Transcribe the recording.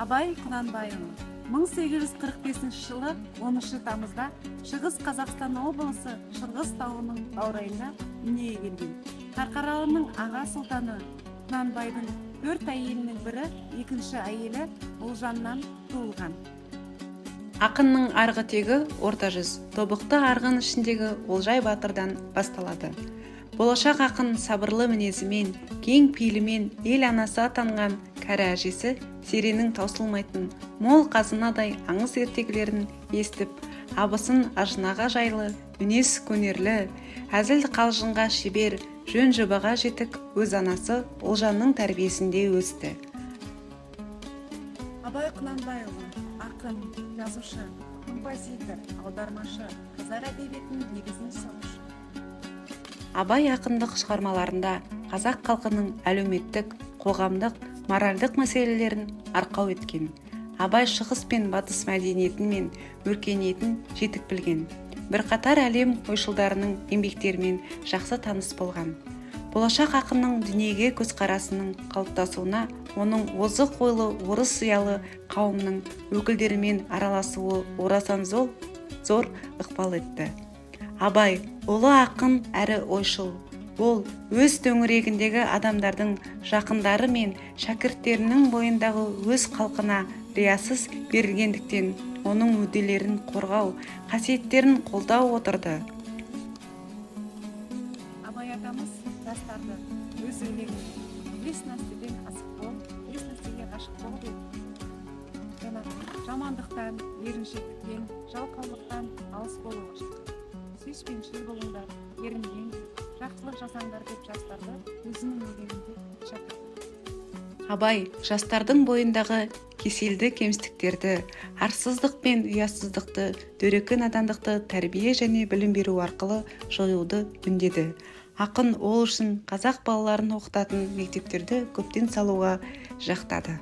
Абай Құнанбайұлы 1845 жылы 10 тамызда Шығыс Қазақстан облысы Шырғыз тауының баурайында дүниеге келген. Қарқаралының аға сұлтаны Құнанбайдың 4 әйелінің бірі, екінші әйелі Ұлжаннан туылған. Ақынның арғы тегі орта жүз, тобықты арғын ішіндегі Олжай батырдан басталады. Болашақ ақын сабырлы мінезімен, кең пейілімен ел анасы атанған кәрі әжесі Серенің таусылмайтын мол қазынадай аңыз ертегілерін естіп, абысын ажынаға жайлы, мінез көнерлі, әзіл қалжыңға шебер, жөн жобаға жетік өз анасы Олжанның тәрбиесінде өсті. Абай Құнанбайұлы ақын, жазушы, композитор, аудармашы, қазақ әдебиетінің негізін салушы. Абай ақындық шығармаларында қазақ халқының әлеуметтік, қоғамдық, моральдық мәселелерін арқау еткен. Абай шығыс пен батыс мәдениетін мен өркениетін жетік білген. Бірқатар әлем ойшылдарының еңбектерімен жақсы таныс болған. Болашақ ақынның дүниеге көзқарасының қалыптасуына оның озық ойлы орыс зиялы қауымның өкілдерімен араласуы орасан зор ықпал етті. Абай ұлы ақын әрі ойшыл. Ол өз төңірегіндегі адамдардың жақындары мен шәкірттерінің бойындағы өз халқына риясыз берілгендіктен оның мүдделерін қорғау, қасиеттерін қолдау отырды. Абай атамыз жастарды өз өлеңін еш нәрседен асық болып, еш нәрсеге ғашық бол деп, жамандықтан, еріншектіктен, жалқаулықтан алыс болуға шақырды. Сүйіспеншіл болыңдар, ерінген, жақсылық жасаңдар деп жастарды өзінің өлеңінде шақырды. Абай жастардың бойындағы кеселді кемістіктерді, арсыздық пен ұясыздықты, дөрекі надандықты тәрбие және білім беру арқылы жоюды үндеді. Ақын ол үшін қазақ балаларын оқытатын мектептерді көптен салуға жақтады.